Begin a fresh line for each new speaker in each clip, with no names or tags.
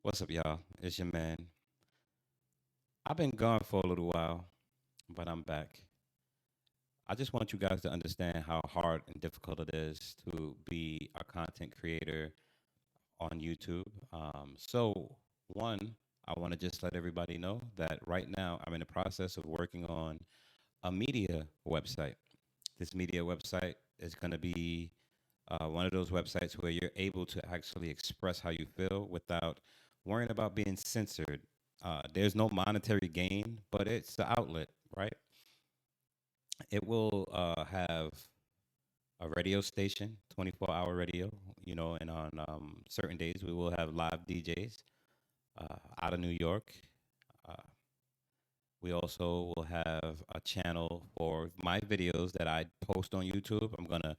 What's up, y'all? It's your man. I've been gone for a little while, but I'm back. I just want you guys to understand how hard and difficult it is to be a content creator on YouTube. One, I want to just let everybody know that right now I'm in the process of working on a media website. This media website is going to be one of those websites where you're able to actually express how you feel without worrying about being censored. There's no monetary gain, but it's the outlet, right? It will have a radio station, 24-hour radio, and on certain days we will have live DJs out of New York. Uh, we also will have a channel for my videos that I post on YouTube. I'm going to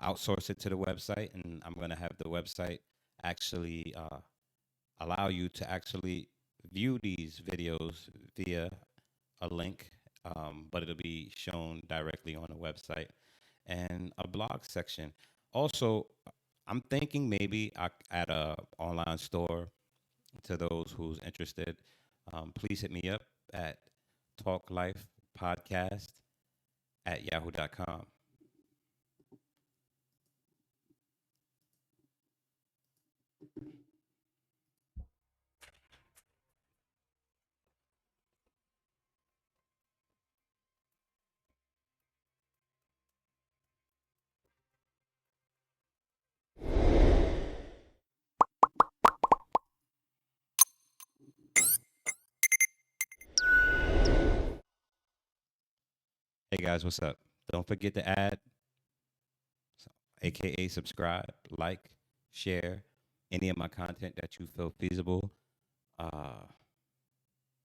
outsource it to the website, and I'm going to have the website actually allow you to actually view these videos via a link, but it'll be shown directly on the website and a blog section. Also, I'm thinking maybe at a online store to those who's interested. Please hit me up at TalkLife Podcast at yahoo.com. Hey guys, what's up? Don't forget to add, aka subscribe, like, share any of my content that you feel feasible, uh,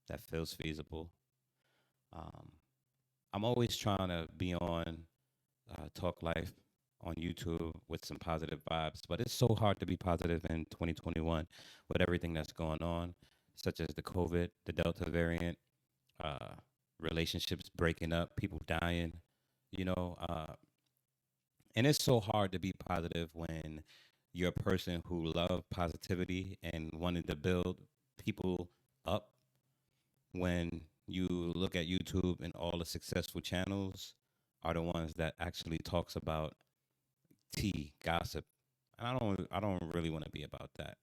that feels feasible. Um, I'm always trying to be on Talk Life on YouTube with some positive vibes, but it's so hard to be positive in 2021 with everything that's going on, such as the COVID, the Delta variant, uh, relationships breaking up, people dying, you know. And it's so hard to be positive when you're a person who love positivity and wanted to build people up. When you look at YouTube and all the successful channels are the ones that actually talks about tea, gossip. And I don't really want to be about that.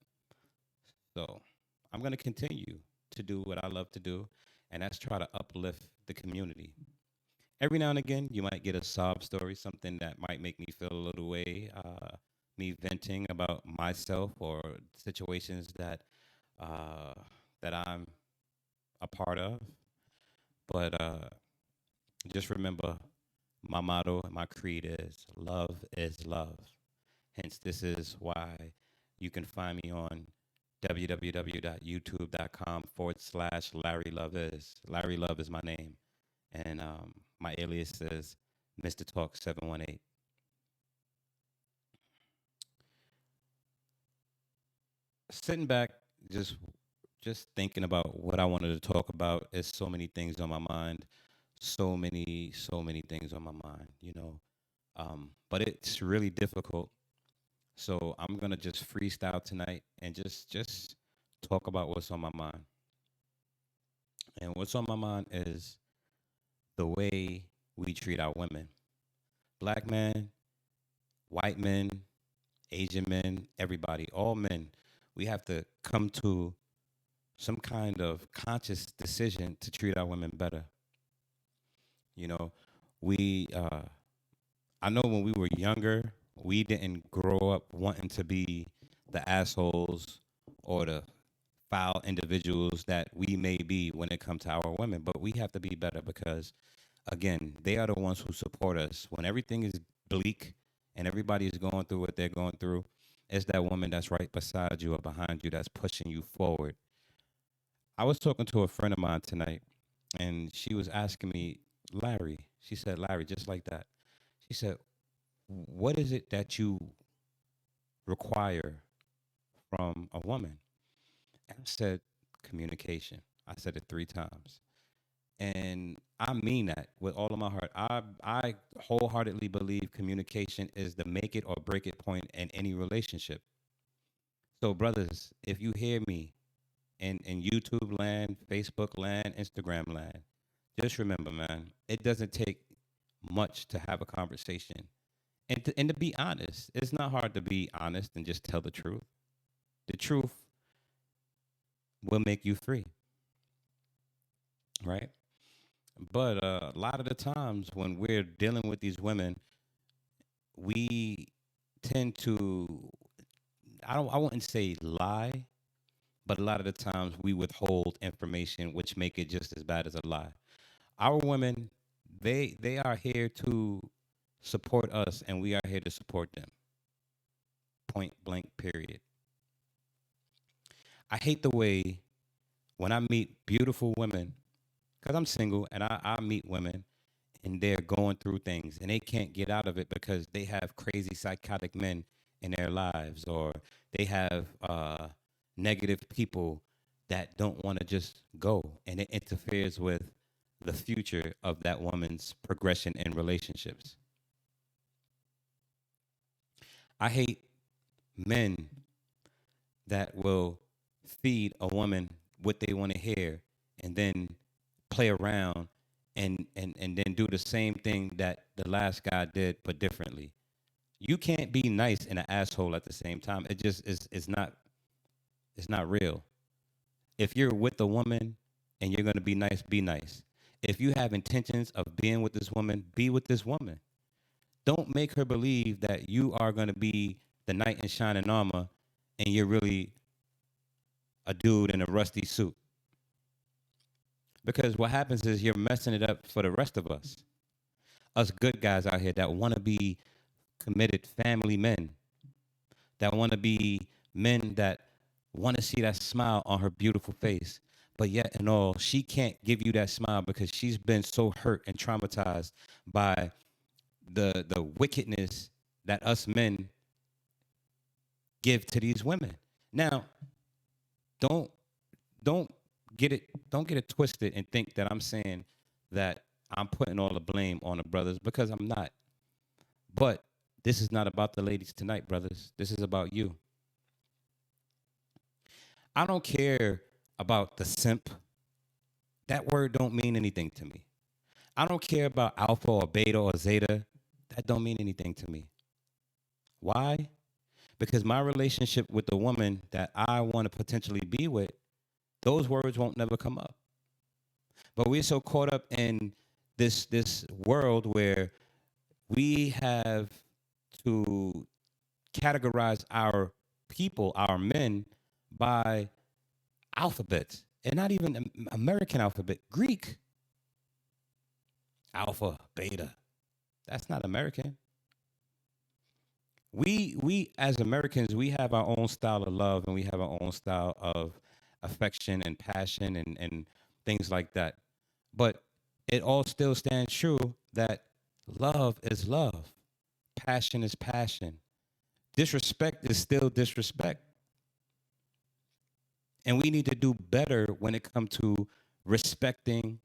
So I'm gonna continue to do what I love to do, and that's try to uplift the community. Every now and again, you might get a sob story, something that might make me feel a little way, me venting about myself or situations uh, that I'm a part of. But just remember, my motto, my creed is love is love. Hence, this is why you can find me on www.youtube.com/Larry Love is. Larry Love is my name. And my alias is Mr. Talk 718. Sitting back, just just thinking about what I wanted to talk about. There's so many things on my mind. So many things on my mind, But it's really difficult. So I'm gonna just freestyle tonight and just talk about what's on my mind. And what's on my mind is the way we treat our women. Black men, white men, Asian men, everybody, all men. We have to come to some kind of conscious decision to treat our women better. You know, we I know when we were younger, we didn't grow up wanting to be the assholes or the foul individuals that we may be when it comes to our women, but we have to be better because again, they are the ones who support us when everything is bleak and everybody is going through what they're going through. It's that woman that's right beside you or behind you that's pushing you forward. I was talking to a friend of mine tonight, and she was asking me, Larry, she said, Larry, just like that. She said, what is it that you require from a woman? And I said, communication. I said it 3 times. And I mean that with all of my heart. I wholeheartedly believe communication is the make it or break it point in any relationship. So, brothers, if you hear me, in YouTube land, Facebook land, Instagram land. Just remember, man, it doesn't take much to have a conversation. And to be honest, it's not hard to be honest and just tell the truth. The truth will make you free, right? But a lot of the times when we're dealing with these women, we tend to, I wouldn't say lie, but a lot of the times we withhold information which make it just as bad as a lie. Our women, they are here to support us and we are here to support them. Point blank period. I hate the way when I meet beautiful women, because I'm single and I meet women and they're going through things and they can't get out of it because they have crazy psychotic men in their lives, or they have negative people that don't want to just go, and it interferes with the future of that woman's progression in relationships. I hate men that will feed a woman what they want to hear and then play around and then do the same thing that the last guy did but differently. You can't be nice and an asshole at the same time. It just is it's not real. If you're with a woman and you're going to be nice, be nice. If you have intentions of being with this woman, be with this woman. Don't make her believe that you are going to be the knight in shining armor and you're really a dude in a rusty suit. Because what happens is you're messing it up for the rest of us. Us good guys out here that want to be committed family men, that want to be men that want to see that smile on her beautiful face. But yet and all, she can't give you that smile because she's been so hurt and traumatized by the wickedness that us men give to these women. Now, don't don't don't get it twisted and think that I'm saying that I'm putting all the blame on the brothers, because I'm not. But this is not about the ladies tonight, brothers. This is about you. I don't care about the simp. That word don't mean anything to me. I don't care about alpha or beta or zeta. That don't mean anything to me. Why? Because my relationship with the woman that I want to potentially be with, those words won't never come up. But we're so caught up in this world where we have to categorize our people, our men, by alphabets, and not even American alphabet, Greek alpha, beta. That's not American. We as Americans, we have our own style of love and we have our own style of affection and passion and things like that. But it all still stands true that love is love. Passion is passion. Disrespect is still disrespect. And we need to do better when it comes to respecting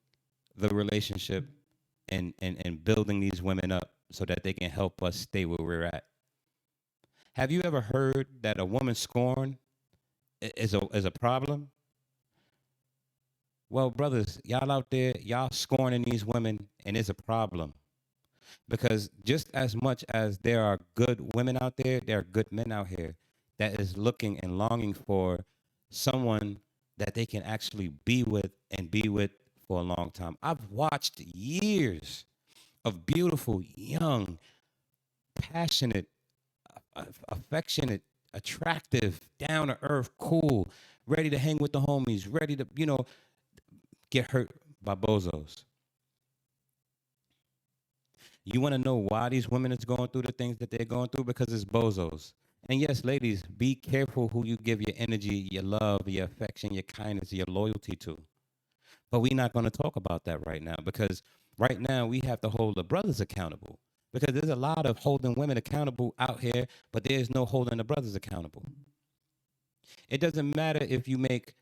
the relationship and building these women up so that they can help us stay where we're at. Have you ever heard that a woman scorn is a problem? Well, brothers, y'all out there, y'all scorning these women, and it's a problem. Because just as much as there are good women out there are good men out here that is looking and longing for someone that they can actually be with and be with for a long time. I've watched years of beautiful, young, passionate, affectionate, attractive, down to earth, cool, ready to hang with the homies, ready to, get hurt by bozos. You want to know why these women is going through the things that they're going through? Because it's bozos. And yes, ladies, be careful who you give your energy, your love, your affection, your kindness, your loyalty to. But we're not going to talk about that right now, because right now we have to hold the brothers accountable. Because there's a lot of holding women accountable out here, but there's no holding the brothers accountable. It doesn't matter if you make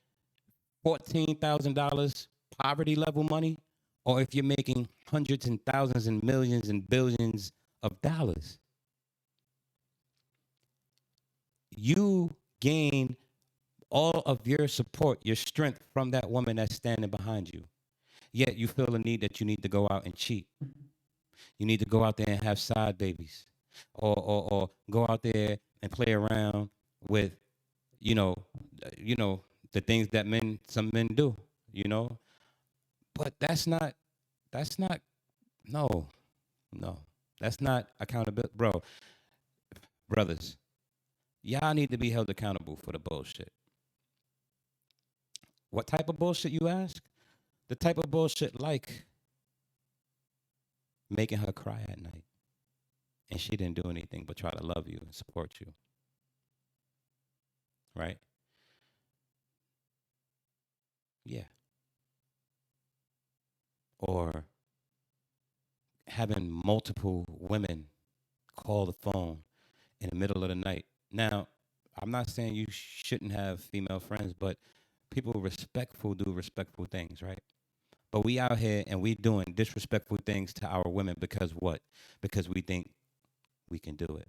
$14,000 poverty level money, or if you're making hundreds and thousands and millions and billions of dollars. You gain all of your support, your strength from that woman that's standing behind you. Yet you feel the need that you need to go out and cheat. You need to go out there and have side babies, or go out there and play around with, you know, you know, the things that some men do, you know. But that's not, no, no, that's not accountability, brothers. Y'all need to be held accountable for the bullshit. What type of bullshit, you ask? The type of bullshit like making her cry at night, and she didn't do anything but try to love you and support you, right? Yeah. Or having multiple women call the phone in the middle of the night. Now, I'm not saying you shouldn't have female friends, but people respectful do respectful things, right? But we out here and we doing disrespectful things to our women because what? Because we think we can do it.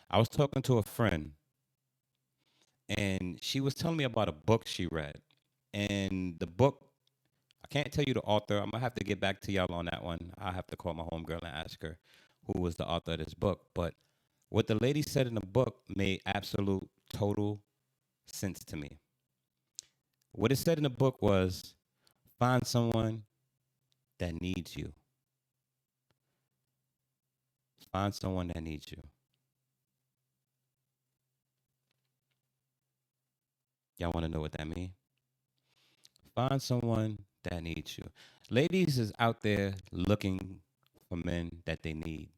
I was talking to a friend and she was telling me about a book she read. And the book, I can't tell you the author. I'm gonna have to get back to y'all on that one. I have to call my homegirl and ask her who was the author of this book. But what the lady said in the book made absolute total sense to me. What it said in the book was find someone that needs you. Find someone that needs you. Y'all want to know what that means? Find someone that needs you. Ladies is out there looking for men that they need,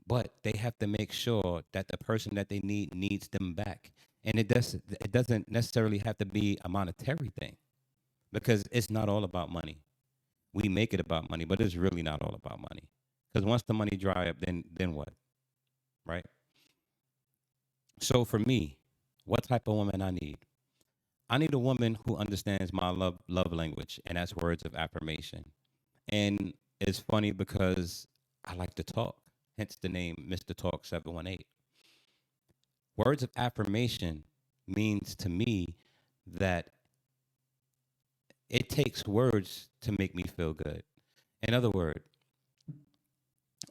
but they have to make sure that the person that they need needs them back. And it doesn't necessarily have to be a monetary thing because it's not all about money. We make it about money, but it's really not all about money. Because once the money dry up, then what, right? So for me, what type of woman I need? I need a woman who understands my love language, and that's words of affirmation. And it's funny because I like to talk, hence the name Mr. Talk 718. Words of affirmation means to me that it takes words to make me feel good. In other words,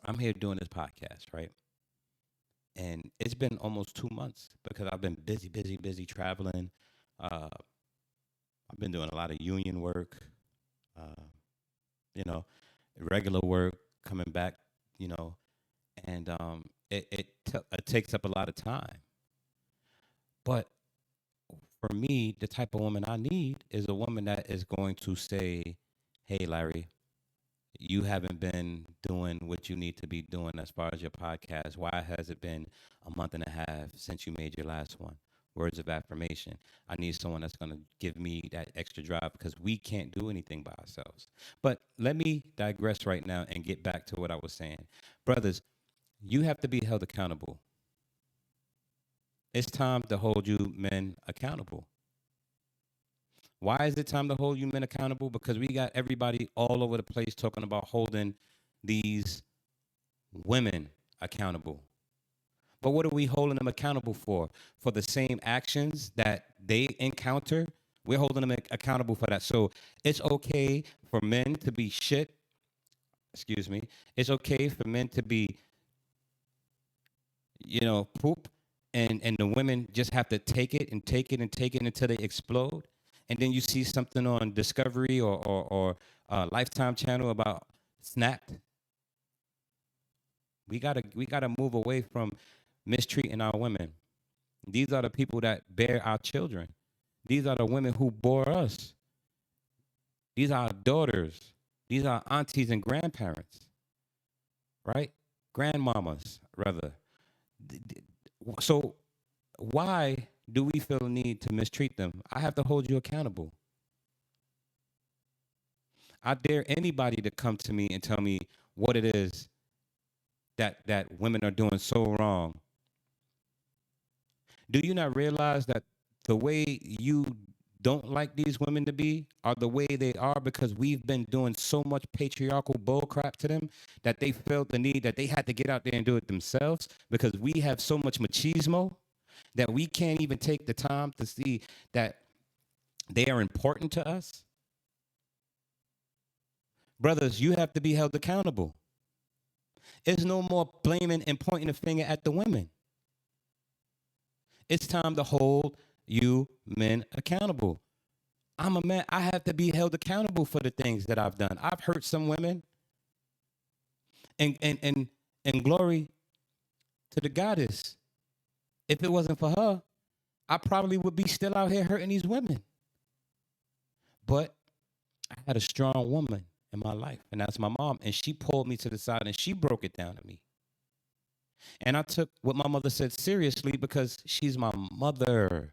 I'm here doing this podcast, right? And it's been almost 2 months because I've been busy, busy, busy traveling. Uh, I've been doing a lot of union work, uh, you know, regular work, coming back, you know, and it takes up a lot of time. But for me, the type of woman I need is a woman that is going to say, "Hey, Larry, you haven't been doing what you need to be doing as far as your podcast. Why has it been a month and a half since you made your last one?" Words of affirmation. I need someone that's going to give me that extra drive because we can't do anything by ourselves. But let me digress right now and get back to what I was saying. Brothers, you have to be held accountable. It's time to hold you men accountable. Why is it time to hold you men accountable? Because we got everybody all over the place talking about holding these women accountable. But what are we holding them accountable for? For the same actions that they encounter? We're holding them accountable for that. So it's okay for men to be shit. Excuse me. It's okay for men to be, poop, and the women just have to take it and take it and take it until they explode. And then you see something on Discovery or Lifetime channel about snapped. We gotta move away from mistreating our women. These are the people that bear our children. These are the women who bore us. These are our daughters. These are aunties and grandparents, right? Grandmamas, rather. So why do we feel the need to mistreat them? I have to hold you accountable. I dare anybody to come to me and tell me what it is that women are doing so wrong. Do you not realize that the way you don't like these women to be are the way they are because we've been doing so much patriarchal bullcrap to them that they felt the need that they had to get out there and do it themselves because we have so much machismo that we can't even take the time to see that they are important to us. Brothers, you have to be held accountable. It's no more blaming and pointing a finger at the women. It's time to hold you men accountable. I'm a man. I have to be held accountable for the things that I've done. I've hurt some women. And glory to the goddess. If it wasn't for her, I probably would be still out here hurting these women. But I had a strong woman in my life, and that's my mom. And she pulled me to the side and she broke it down to me. And I took what my mother said seriously because she's my mother.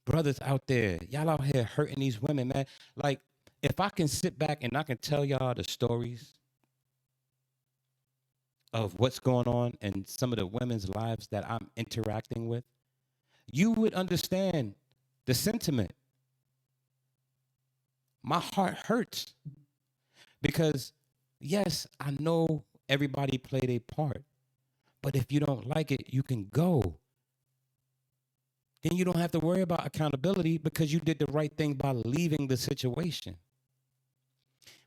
Brothers out there, y'all out here hurting these women, man. Like, if I can sit back and I can tell y'all the stories of what's going on in some of the women's lives that I'm interacting with, you would understand the sentiment. My heart hurts because, yes, I know everybody played a part, but if you don't like it, you can go. Then you don't have to worry about accountability because you did the right thing by leaving the situation.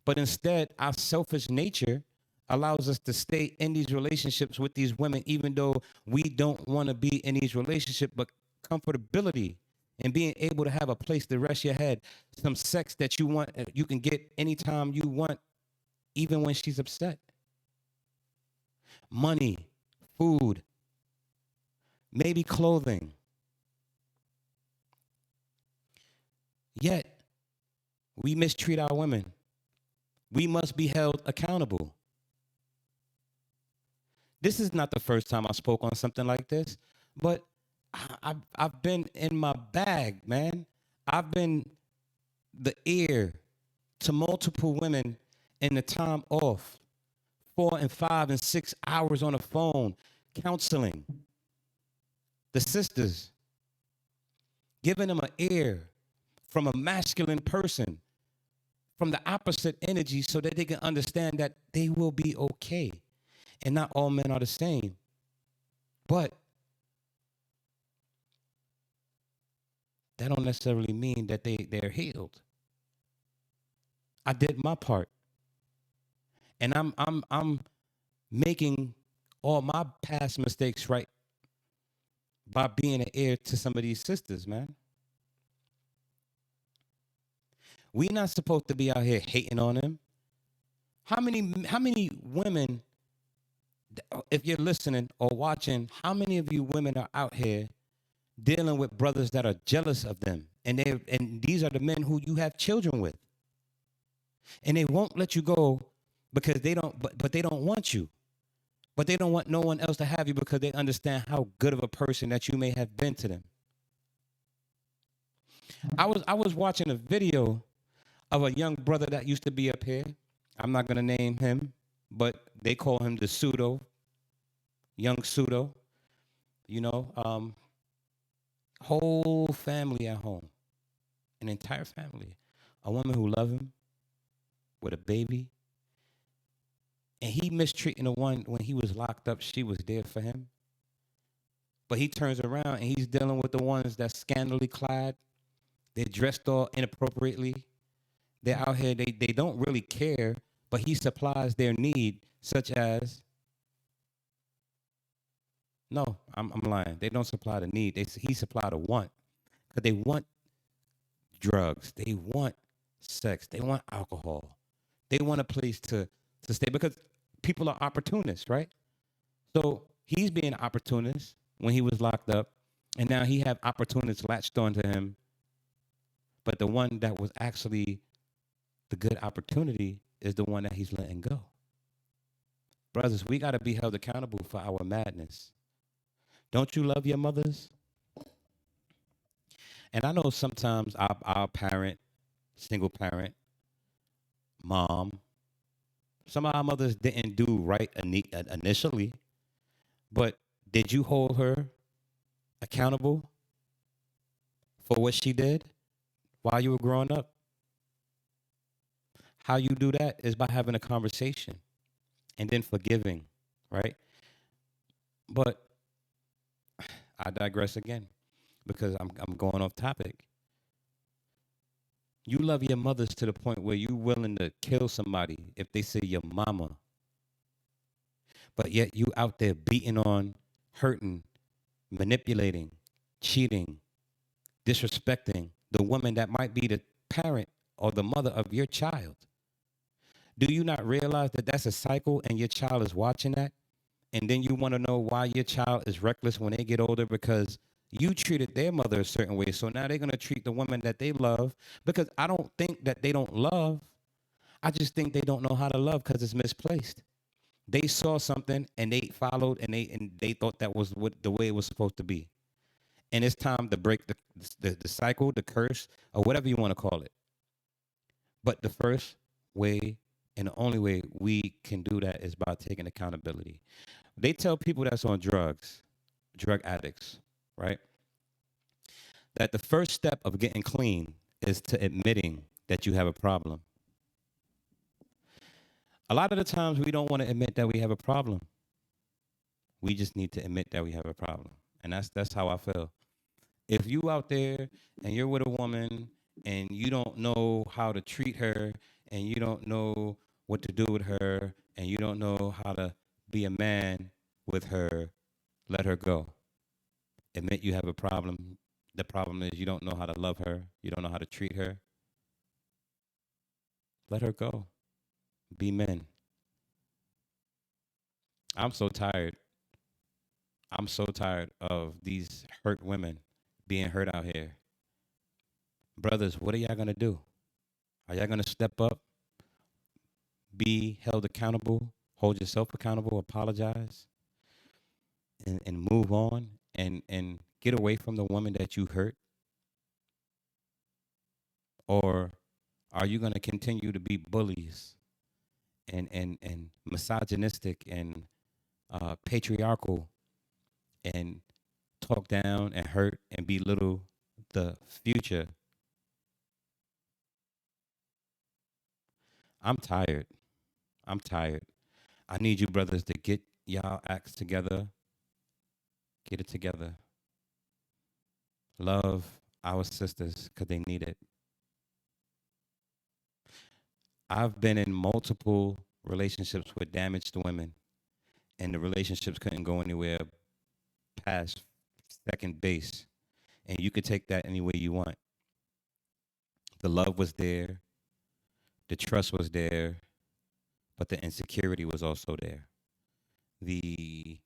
But instead, our selfish nature allows us to stay in these relationships with these women, even though we don't want to be in these relationships, but comfortability and being able to have a place to rest your head, some sex that you want, you can get anytime you want, even when she's upset. Money, food, maybe clothing. Yet, we mistreat our women. We must be held accountable. This is not the first time I spoke on something like this, but I've been in my bag, man. I've been the ear to multiple women in the time off, 4 and 5 and 6 hours on the phone, counseling. The sisters, giving them an ear from a masculine person, from the opposite energy so that they can understand that they will be okay. And not all men are the same. But that don't necessarily mean that they're healed. I did my part. And I'm making all my past mistakes right by being an heir to some of these sisters, man. We're not supposed to be out here hating on them. How many women, if you're listening or watching, how many of you women are out here dealing with brothers that are jealous of them? And these are the men who you have children with. And they won't let you go because they don't, but they don't want you. But they don't want no one else to have you because they understand how good of a person that you may have been to them. I was watching a video of a young brother that used to be up here. I'm not going to name him, but they call him the pseudo, young pseudo, whole family at home, an entire family, a woman who loved him with a baby. And he mistreating the one when he was locked up, she was there for him. But he turns around and he's dealing with the ones that's scantily clad. They're dressed all inappropriately. They're out here, they don't really care, but he supplies their need, such as, no, I'm lying. They don't supply the need. He supply the want. Because they want drugs. They want sex. They want alcohol. They want a place to stay because people are opportunists, right? So he's being an opportunist when he was locked up, and now he have opportunists latched onto him. But the one that was actually the good opportunity is the one that he's letting go. Brothers, we got to be held accountable for our madness. Don't you love your mothers? And I know sometimes our parent, single parent, mom, some of our mothers didn't do right initially, but did you hold her accountable for what she did while you were growing up. How you do that is by having a conversation and then forgiving, right? But I digress again because I'm going off topic. You love your mothers to the point where you willing to kill somebody if they say your mama, but yet you out there beating on, hurting, manipulating, cheating, disrespecting the woman that might be the parent or the mother of your child. Do you not realize that that's a cycle and your child is watching that? And then you want to know why your child is reckless when they get older because you treated their mother a certain way. So now they're going to treat the woman that they love because I don't think that they don't love. I just think they don't know how to love because it's misplaced. They saw something and they followed and they thought that was what the way it was supposed to be. And it's time to break the cycle, the curse, or whatever you want to call it. But the first way and the only way we can do that is by taking accountability. They tell people that's on drugs, drug addicts, right? That the first step of getting clean is to admitting that you have a problem. A lot of the times we don't want to admit that we have a problem. We just need to admit that we have a problem. And that's how I feel. If you out there and you're with a woman and you don't know how to treat her and you don't know what to do with her and you don't know how to be a man with her, let her go. Admit you have a problem. The problem is you don't know how to love her. You don't know how to treat her. Let her go. Be men. I'm so tired. I'm so tired of these hurt women being hurt out here. Brothers, what are y'all going to do? Are y'all going to step up, be held accountable, hold yourself accountable, apologize, and move on and get away from the woman that you hurt? Or are you going to continue to be bullies and misogynistic and patriarchal and talk down and hurt and belittle the future? I'm tired. I'm tired. I need you brothers to get y'all acts together. Get it together. Love our sisters because they need it. I've been in multiple relationships with damaged women, and the relationships couldn't go anywhere past second base. And you could take that any way you want. The love was there, the trust was there, but the insecurity was also there. The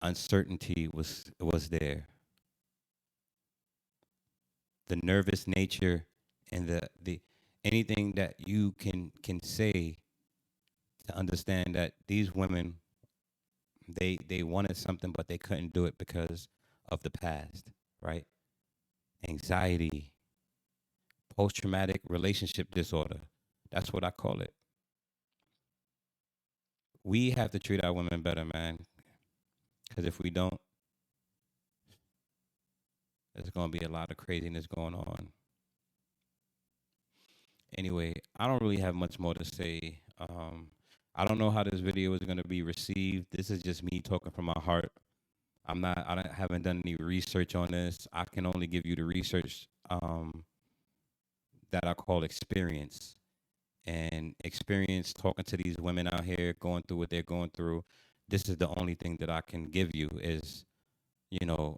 uncertainty was there. The nervous nature and the anything that you can say to understand that these women they wanted something but they couldn't do it because of the past, right? Anxiety, post traumatic relationship disorder. That's what I call it. We have to treat our women better, man. Because if we don't, there's going to be a lot of craziness going on. Anyway, I don't really have much more to say. I don't know how this video is going to be received. This is just me talking from my heart. Haven't done any research on this. I can only give you the research that I call experience. And experience talking to these women out here going through what they're going through. This is the only thing that I can give you is, you know,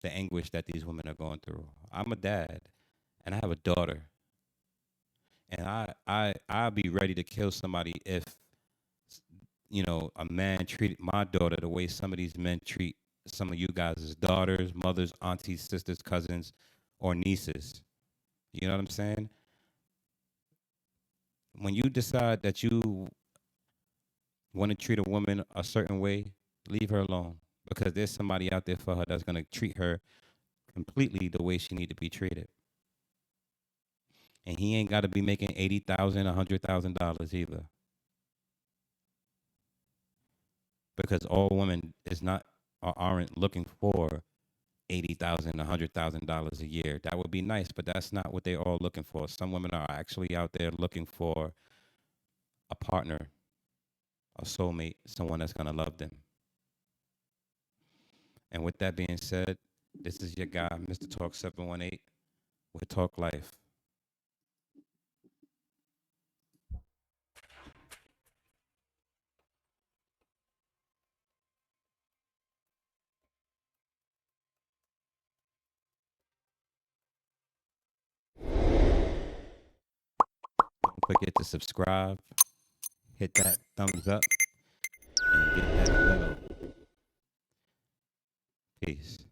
the anguish that these women are going through. I'm a dad and I have a daughter. And I'll be ready to kill somebody if, you know, a man treated my daughter the way some of these men treat some of you guys' daughters, mothers, aunties, sisters, cousins, or nieces. You know what I'm saying? When you decide that you want to treat a woman a certain way, leave her alone because there's somebody out there for her that's going to treat her completely the way she need to be treated. And he ain't got to be making $80,000, $100,000 either, because all women is not or aren't looking for $80,000, $100,000 a year. That would be nice, but that's not what they're all looking for. Some women are actually out there looking for a partner, a soulmate, someone that's gonna love them. And with that being said, this is your guy, Mr. Talk 718, with Talk Life. Don't forget to subscribe, hit that thumbs up, and get that bell. Peace.